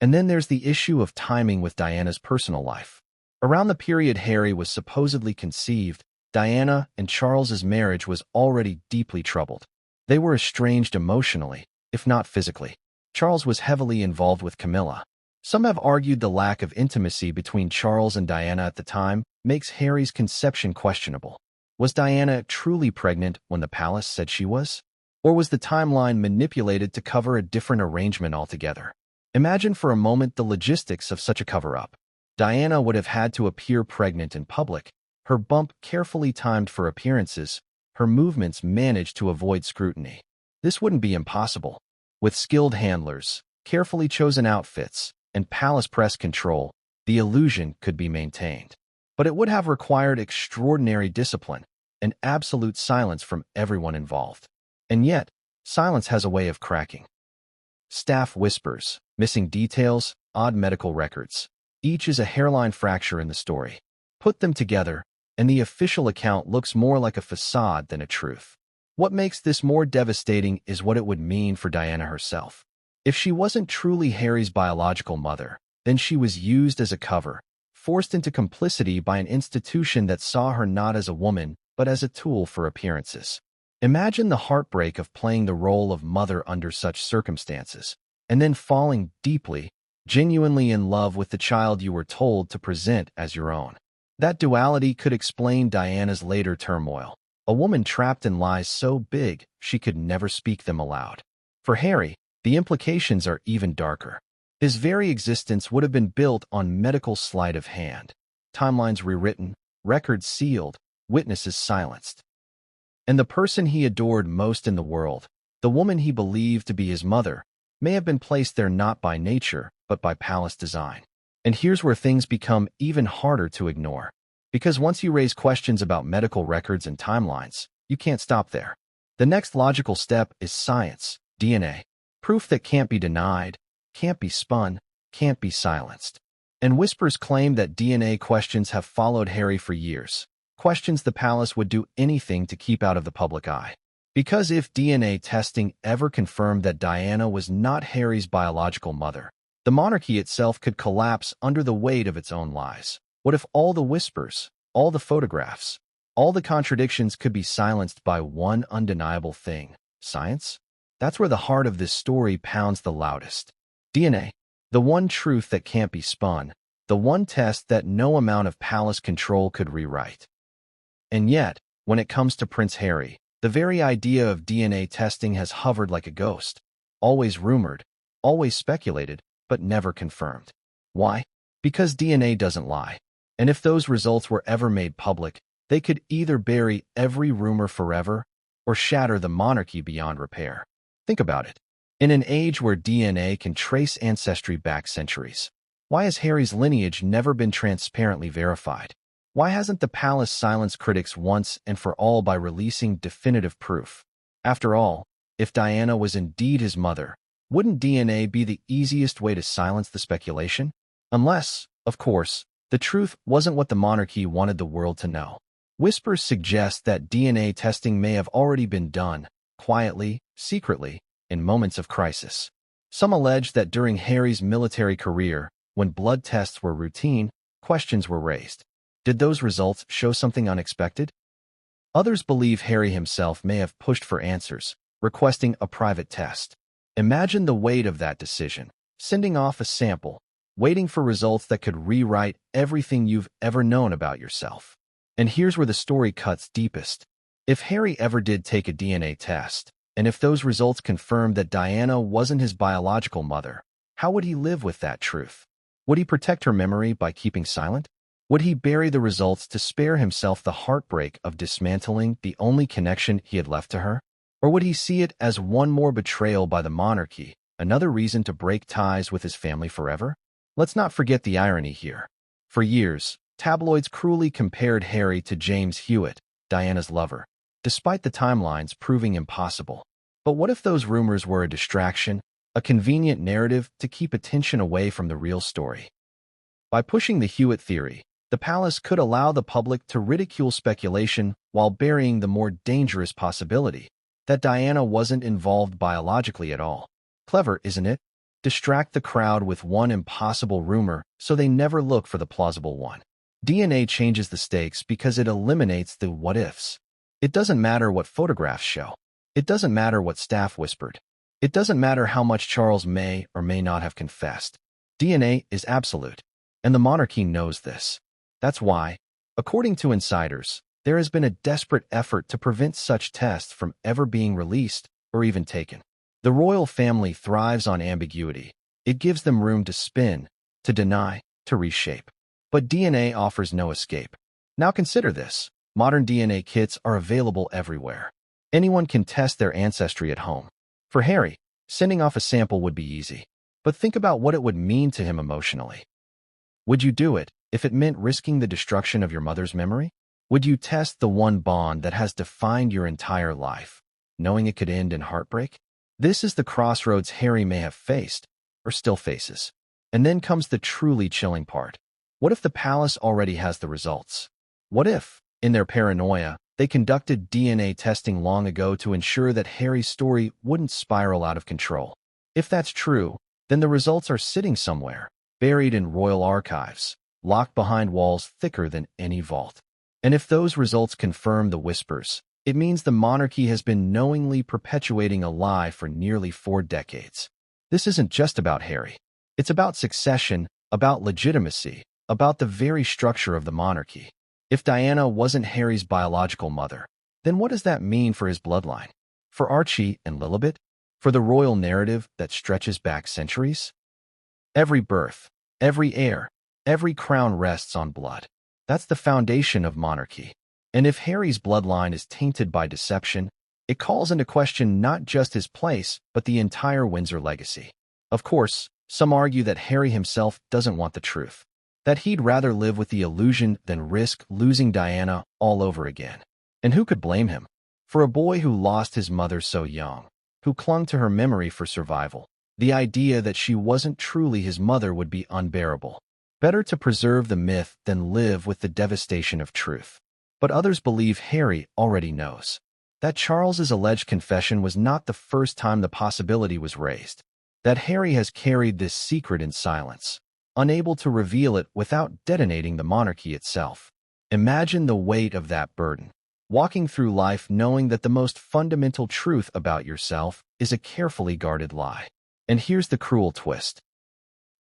And then there's the issue of timing with Diana's personal life. Around the period Harry was supposedly conceived, Diana and Charles's marriage was already deeply troubled. They were estranged emotionally, if not physically. Charles was heavily involved with Camilla. Some have argued the lack of intimacy between Charles and Diana at the time makes Harry's conception questionable. Was Diana truly pregnant when the palace said she was? Or was the timeline manipulated to cover a different arrangement altogether? Imagine for a moment the logistics of such a cover-up. Diana would have had to appear pregnant in public, her bump carefully timed for appearances, her movements managed to avoid scrutiny. This wouldn't be impossible. With skilled handlers, carefully chosen outfits, and palace press control, the illusion could be maintained. But it would have required extraordinary discipline and absolute silence from everyone involved. And yet, silence has a way of cracking. Staff whispers, missing details, odd medical records. Each is a hairline fracture in the story. Put them together, and the official account looks more like a facade than a truth. What makes this more devastating is what it would mean for Diana herself. If she wasn't truly Harry's biological mother, then she was used as a cover, forced into complicity by an institution that saw her not as a woman, but as a tool for appearances. Imagine the heartbreak of playing the role of mother under such circumstances, and then falling deeply, genuinely in love with the child you were told to present as your own. That duality could explain Diana's later turmoil, a woman trapped in lies so big she could never speak them aloud. For Harry, the implications are even darker. His very existence would have been built on medical sleight of hand, timelines rewritten, records sealed, witnesses silenced. And the person he adored most in the world, the woman he believed to be his mother, may have been placed there not by nature, but by palace design. And here's where things become even harder to ignore. Because once you raise questions about medical records and timelines, you can't stop there. The next logical step is science, DNA. Proof that can't be denied, can't be spun, can't be silenced. And whispers claim that DNA questions have followed Harry for years. Questions the palace would do anything to keep out of the public eye. Because if DNA testing ever confirmed that Diana was not Harry's biological mother, the monarchy itself could collapse under the weight of its own lies. What if all the whispers, all the photographs, all the contradictions could be silenced by one undeniable thing? Science? That's where the heart of this story pounds the loudest. DNA, the one truth that can't be spun, the one test that no amount of palace control could rewrite. And yet, when it comes to Prince Harry, the very idea of DNA testing has hovered like a ghost, always rumored, always speculated, but never confirmed. Why? Because DNA doesn't lie. And if those results were ever made public, they could either bury every rumor forever or shatter the monarchy beyond repair. Think about it. In an age where DNA can trace ancestry back centuries, why has Harry's lineage never been transparently verified? Why hasn't the palace silenced critics once and for all by releasing definitive proof? After all, if Diana was indeed his mother, wouldn't DNA be the easiest way to silence the speculation? Unless, of course, the truth wasn't what the monarchy wanted the world to know. Whispers suggest that DNA testing may have already been done, quietly, secretly, in moments of crisis. Some allege that during Harry's military career, when blood tests were routine, questions were raised. Did those results show something unexpected? Others believe Harry himself may have pushed for answers, requesting a private test. Imagine the weight of that decision, sending off a sample, waiting for results that could rewrite everything you've ever known about yourself. And here's where the story cuts deepest. If Harry ever did take a DNA test, and if those results confirmed that Diana wasn't his biological mother, how would he live with that truth? Would he protect her memory by keeping silent? Would he bury the results to spare himself the heartbreak of dismantling the only connection he had left to her? Or would he see it as one more betrayal by the monarchy, another reason to break ties with his family forever? Let's not forget the irony here. For years, tabloids cruelly compared Harry to James Hewitt, Diana's lover, despite the timelines proving impossible. But what if those rumors were a distraction, a convenient narrative to keep attention away from the real story? By pushing the Hewitt theory, the palace could allow the public to ridicule speculation while burying the more dangerous possibility that Diana wasn't involved biologically at all. Clever, isn't it? Distract the crowd with one impossible rumor so they never look for the plausible one. DNA changes the stakes because it eliminates the what-ifs. It doesn't matter what photographs show. It doesn't matter what staff whispered. It doesn't matter how much Charles may or may not have confessed. DNA is absolute, and the monarchy knows this. That's why, according to insiders, there has been a desperate effort to prevent such tests from ever being released or even taken. The royal family thrives on ambiguity. It gives them room to spin, to deny, to reshape. But DNA offers no escape. Now consider this. Modern DNA kits are available everywhere. Anyone can test their ancestry at home. For Harry, sending off a sample would be easy. But think about what it would mean to him emotionally. Would you do it if it meant risking the destruction of your mother's memory? Would you test the one bond that has defined your entire life, knowing it could end in heartbreak? This is the crossroads Harry may have faced, or still faces. And then comes the truly chilling part. What if the palace already has the results? What if, in their paranoia, they conducted DNA testing long ago to ensure that Harry's story wouldn't spiral out of control? If that's true, then the results are sitting somewhere, buried in royal archives, locked behind walls thicker than any vault. And if those results confirm the whispers, it means the monarchy has been knowingly perpetuating a lie for nearly 4 decades. This isn't just about Harry. It's about succession, about legitimacy, about the very structure of the monarchy. If Diana wasn't Harry's biological mother, then what does that mean for his bloodline? For Archie and Lilibet? For the royal narrative that stretches back centuries? Every birth, every heir, every crown rests on blood. That's the foundation of monarchy. And if Harry's bloodline is tainted by deception, it calls into question not just his place, but the entire Windsor legacy. Of course, some argue that Harry himself doesn't want the truth, that he'd rather live with the illusion than risk losing Diana all over again. And who could blame him? For a boy who lost his mother so young, who clung to her memory for survival, the idea that she wasn't truly his mother would be unbearable. Better to preserve the myth than live with the devastation of truth. But others believe Harry already knows that Charles's alleged confession was not the first time the possibility was raised, that Harry has carried this secret in silence, unable to reveal it without detonating the monarchy itself. Imagine the weight of that burden, walking through life knowing that the most fundamental truth about yourself is a carefully guarded lie. And here's the cruel twist.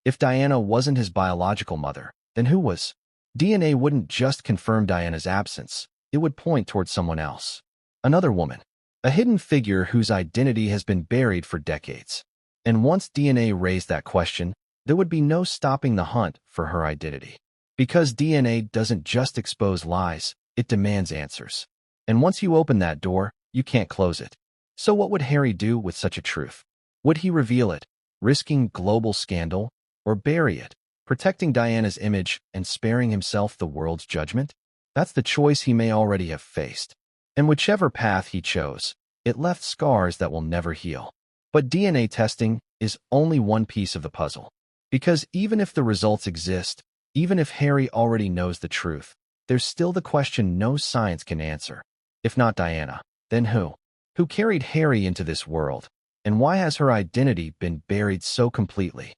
If Diana wasn't his biological mother, then who was? DNA wouldn't just confirm Diana's absence, it would point towards someone else. Another woman, a hidden figure whose identity has been buried for decades. And once DNA raised that question, there would be no stopping the hunt for her identity. Because DNA doesn't just expose lies, it demands answers. And once you open that door, you can't close it. So what would Harry do with such a truth? Would he reveal it, risking global scandal, or bury it, protecting Diana's image and sparing himself the world's judgment? That's the choice he may already have faced. And whichever path he chose, it left scars that will never heal. But DNA testing is only one piece of the puzzle. Because even if the results exist, even if Harry already knows the truth, there's still the question no science can answer. If not Diana, then who? Who carried Harry into this world? And why has her identity been buried so completely?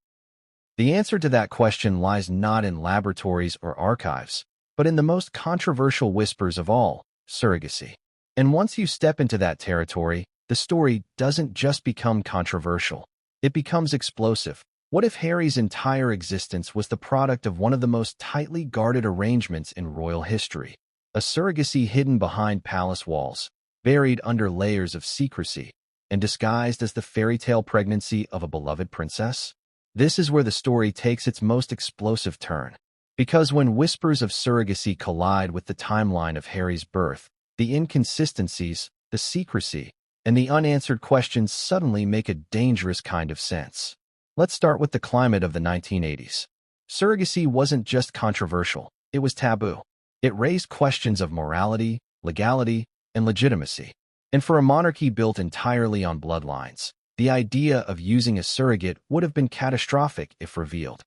The answer to that question lies not in laboratories or archives, but in the most controversial whispers of all, surrogacy. And once you step into that territory, the story doesn't just become controversial. It becomes explosive. What if Harry's entire existence was the product of one of the most tightly guarded arrangements in royal history? A surrogacy hidden behind palace walls, buried under layers of secrecy, and disguised as the fairy tale pregnancy of a beloved princess? This is where the story takes its most explosive turn. Because when whispers of surrogacy collide with the timeline of Harry's birth, the inconsistencies, the secrecy, and the unanswered questions suddenly make a dangerous kind of sense. Let's start with the climate of the 1980s. Surrogacy wasn't just controversial, it was taboo. It raised questions of morality, legality, and legitimacy. And for a monarchy built entirely on bloodlines, the idea of using a surrogate would have been catastrophic if revealed.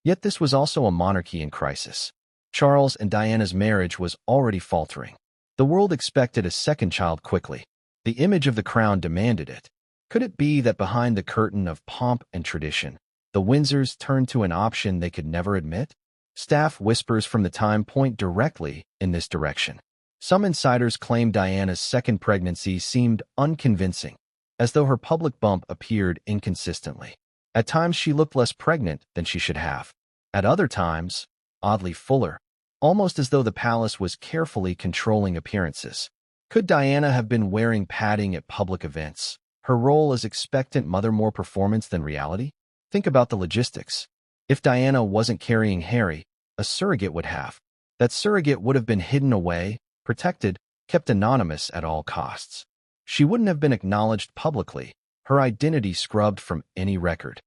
Yet this was also a monarchy in crisis. Charles and Diana's marriage was already faltering. The world expected a second child quickly. The image of the crown demanded it. Could it be that behind the curtain of pomp and tradition, the Windsors turned to an option they could never admit? Staff whispers from the time point directly in this direction. Some insiders claim Diana's second pregnancy seemed unconvincing, as though her public bump appeared inconsistently. At times she looked less pregnant than she should have. At other times, oddly fuller, almost as though the palace was carefully controlling appearances. Could Diana have been wearing padding at public events? Her role as expectant mother more performance than reality? Think about the logistics. If Diana wasn't carrying Harry, a surrogate would have. That surrogate would have been hidden away, protected, kept anonymous at all costs. She wouldn't have been acknowledged publicly, her identity scrubbed from any record.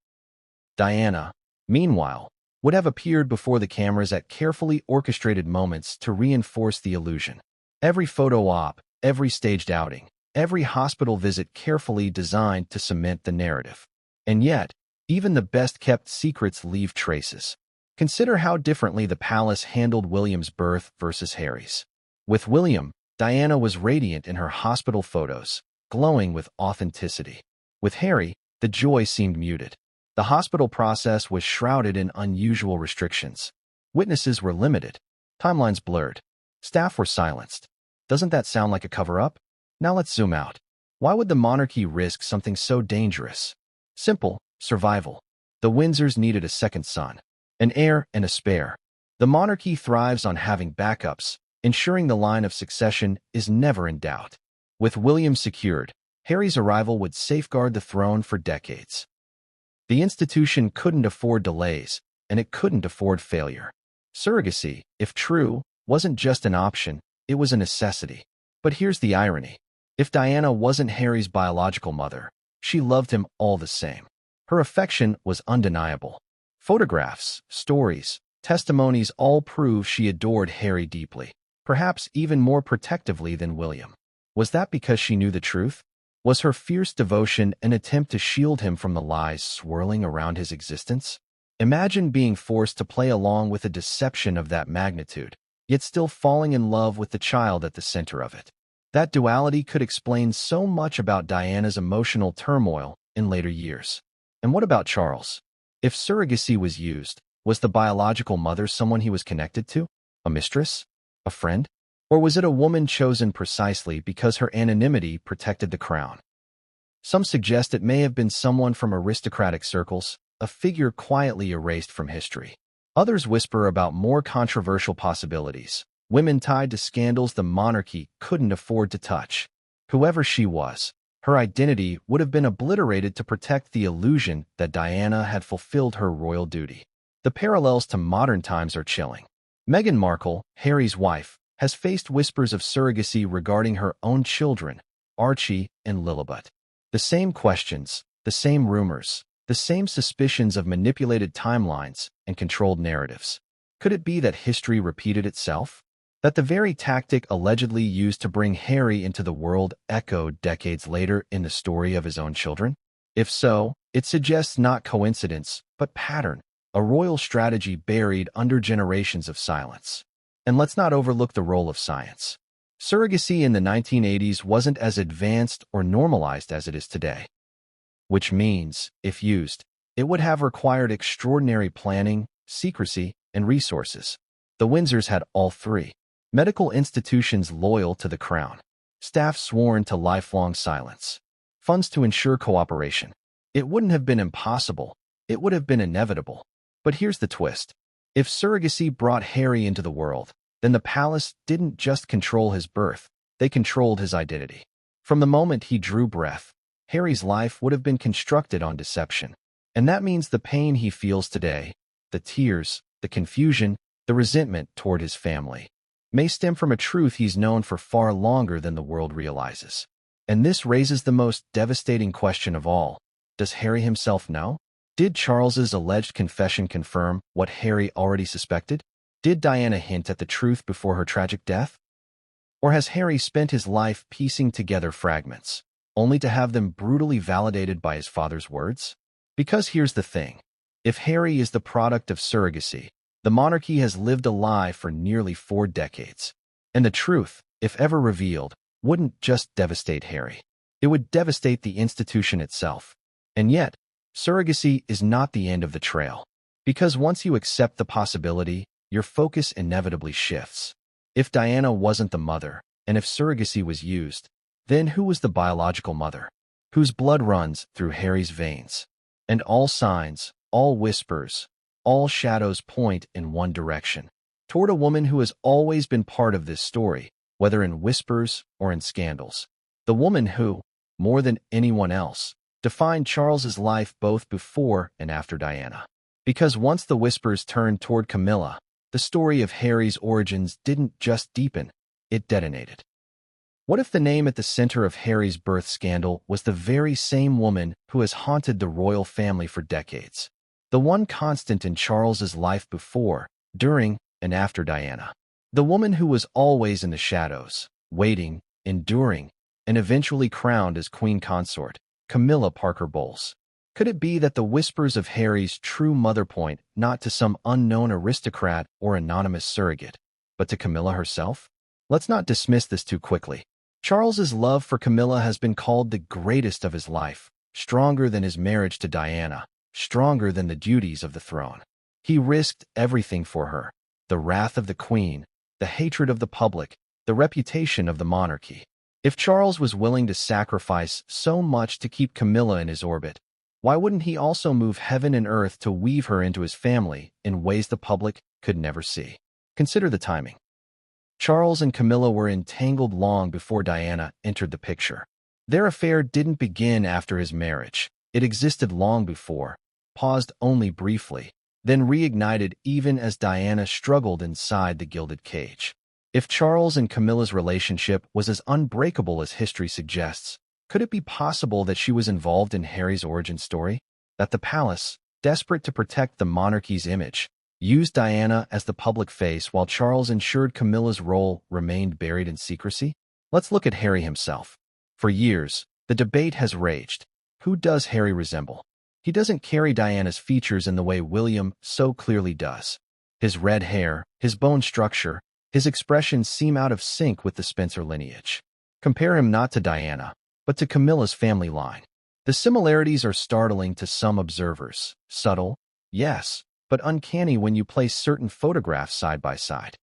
Diana, meanwhile, would have appeared before the cameras at carefully orchestrated moments to reinforce the illusion. Every photo op, every staged outing, every hospital visit carefully designed to cement the narrative. And yet, even the best-kept secrets leave traces. Consider how differently the palace handled William's birth versus Harry's. With William, Diana was radiant in her hospital photos, glowing with authenticity. With Harry, the joy seemed muted. The hospital process was shrouded in unusual restrictions. Witnesses were limited. Timelines blurred. Staff were silenced. Doesn't that sound like a cover-up? Now let's zoom out. Why would the monarchy risk something so dangerous? Simple, survival. The Windsors needed a second son, an heir and a spare. The monarchy thrives on having backups, ensuring the line of succession is never in doubt. With William secured, Harry's arrival would safeguard the throne for decades. The institution couldn't afford delays, and it couldn't afford failure. Surrogacy, if true, wasn't just an option, it was a necessity. But here's the irony. If Diana wasn't Harry's biological mother, she loved him all the same. Her affection was undeniable. Photographs, stories, testimonies all prove she adored Harry deeply, perhaps even more protectively than William. Was that because she knew the truth? Was her fierce devotion an attempt to shield him from the lies swirling around his existence? Imagine being forced to play along with a deception of that magnitude, yet still falling in love with the child at the center of it. That duality could explain so much about Diana's emotional turmoil in later years. And what about Charles? If surrogacy was used, was the biological mother someone he was connected to? A mistress? A friend? Or was it a woman chosen precisely because her anonymity protected the crown? Some suggest it may have been someone from aristocratic circles, a figure quietly erased from history. Others whisper about more controversial possibilities, women tied to scandals the monarchy couldn't afford to touch. Whoever she was, her identity would have been obliterated to protect the illusion that Diana had fulfilled her royal duty. The parallels to modern times are chilling. Meghan Markle, Harry's wife, has faced whispers of surrogacy regarding her own children, Archie and Lilibet. The same questions, the same rumors, the same suspicions of manipulated timelines and controlled narratives. Could it be that history repeated itself? That the very tactic allegedly used to bring Harry into the world echoed decades later in the story of his own children? If so, it suggests not coincidence, but pattern, a royal strategy buried under generations of silence. And let's not overlook the role of science. Surrogacy in the 1980s wasn't as advanced or normalized as it is today. Which means, if used, it would have required extraordinary planning, secrecy, and resources. The Windsors had all three. Medical institutions loyal to the crown. Staff sworn to lifelong silence. Funds to ensure cooperation. It wouldn't have been impossible. It would have been inevitable. But here's the twist. If surrogacy brought Harry into the world, then the palace didn't just control his birth, they controlled his identity. From the moment he drew breath, Harry's life would have been constructed on deception. And that means the pain he feels today, the tears, the confusion, the resentment toward his family, may stem from a truth he's known for far longer than the world realizes. And this raises the most devastating question of all. Does Harry himself know? Did Charles's alleged confession confirm what Harry already suspected? Did Diana hint at the truth before her tragic death? Or has Harry spent his life piecing together fragments, only to have them brutally validated by his father's words? Because here's the thing. If Harry is the product of surrogacy, the monarchy has lived a lie for nearly 4 decades. And the truth, if ever revealed, wouldn't just devastate Harry. It would devastate the institution itself. And yet, surrogacy is not the end of the trail. Because once you accept the possibility, your focus inevitably shifts. If Diana wasn't the mother, and if surrogacy was used, then who was the biological mother? Whose blood runs through Harry's veins? And all signs, all whispers, all shadows point in one direction, toward a woman who has always been part of this story, whether in whispers or in scandals. The woman who, more than anyone else, defined Charles's life both before and after Diana. Because once the whispers turned toward Camilla, the story of Harry's origins didn't just deepen, it detonated. What if the name at the center of Harry's birth scandal was the very same woman who has haunted the royal family for decades? The one constant in Charles's life before, during, and after Diana. The woman who was always in the shadows, waiting, enduring, and eventually crowned as queen consort, Camilla Parker Bowles. Could it be that the whispers of Harry's true mother point not to some unknown aristocrat or anonymous surrogate, but to Camilla herself? Let's not dismiss this too quickly. Charles's love for Camilla has been called the greatest of his life, stronger than his marriage to Diana, stronger than the duties of the throne. He risked everything for her, the wrath of the queen, the hatred of the public, the reputation of the monarchy. If Charles was willing to sacrifice so much to keep Camilla in his orbit, why wouldn't he also move heaven and earth to weave her into his family in ways the public could never see? Consider the timing. Charles and Camilla were entangled long before Diana entered the picture. Their affair didn't begin after his marriage. It existed long before, paused only briefly, then reignited even as Diana struggled inside the gilded cage. If Charles and Camilla's relationship was as unbreakable as history suggests, could it be possible that she was involved in Harry's origin story? That the palace, desperate to protect the monarchy's image, used Diana as the public face while Charles ensured Camilla's role remained buried in secrecy? Let's look at Harry himself. For years, the debate has raged. Who does Harry resemble? He doesn't carry Diana's features in the way William so clearly does. His red hair, his bone structure, his expressions seem out of sync with the Spencer lineage. Compare him not to Diana, but to Camilla's family line. The similarities are startling to some observers. Subtle, yes, but uncanny when you place certain photographs side by side.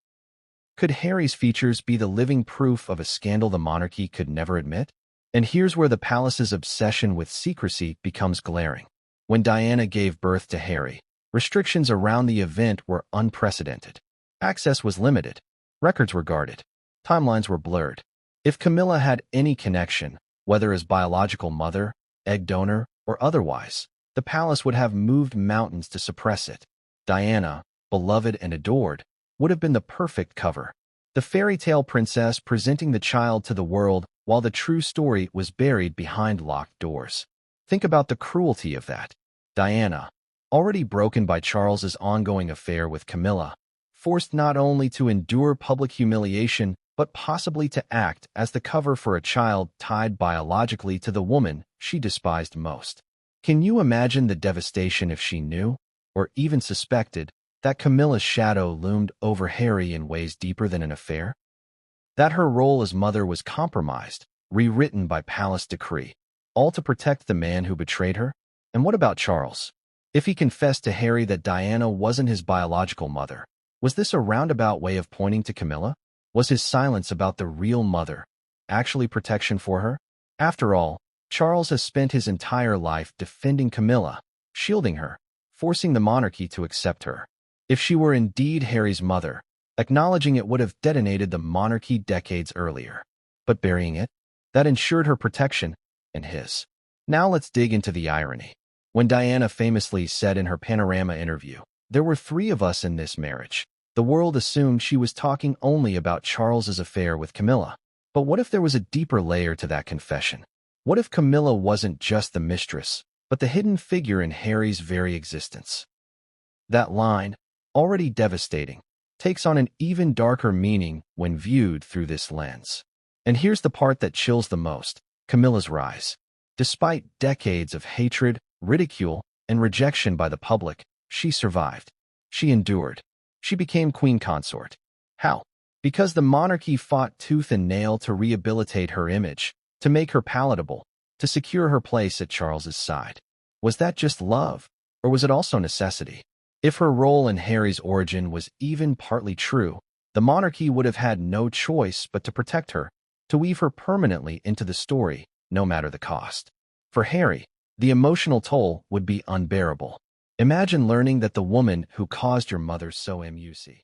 Could Harry's features be the living proof of a scandal the monarchy could never admit? And here's where the palace's obsession with secrecy becomes glaring. When Diana gave birth to Harry, restrictions around the event were unprecedented. Access was limited. Records were guarded. Timelines were blurred. If Camilla had any connection, whether as biological mother, egg donor, or otherwise, the palace would have moved mountains to suppress it. Diana, beloved and adored, would have been the perfect cover. The fairy tale princess presenting the child to the world while the true story was buried behind locked doors. Think about the cruelty of that. Diana, already broken by Charles's ongoing affair with Camilla, forced not only to endure public humiliation but possibly to act as the cover for a child tied biologically to the woman she despised most. Can you imagine the devastation if she knew, or even suspected, that Camilla's shadow loomed over Harry in ways deeper than an affair? That her role as mother was compromised, rewritten by palace decree, all to protect the man who betrayed her? And what about Charles? If he confessed to Harry that Diana wasn't his biological mother, was this a roundabout way of pointing to Camilla? Was his silence about the real mother actually protection for her? After all, Charles has spent his entire life defending Camilla, shielding her, forcing the monarchy to accept her. If she were indeed Harry's mother, acknowledging it would have detonated the monarchy decades earlier. But burying it, that ensured her protection and his. Now let's dig into the irony. When Diana famously said in her Panorama interview, "There were 3 of us in this marriage," the world assumed she was talking only about Charles's affair with Camilla. But what if there was a deeper layer to that confession? What if Camilla wasn't just the mistress, but the hidden figure in Harry's very existence? That line, already devastating, takes on an even darker meaning when viewed through this lens. And here's the part that chills the most: Camilla's rise. Despite decades of hatred, ridicule, and rejection by the public, she survived. She endured. She became queen consort. How? Because the monarchy fought tooth and nail to rehabilitate her image, to make her palatable, to secure her place at Charles's side. Was that just love, or was it also necessity? If her role in Harry's origin was even partly true, the monarchy would have had no choice but to protect her, to weave her permanently into the story, no matter the cost. For Harry, the emotional toll would be unbearable. Imagine learning that the woman who caused your mother's so muc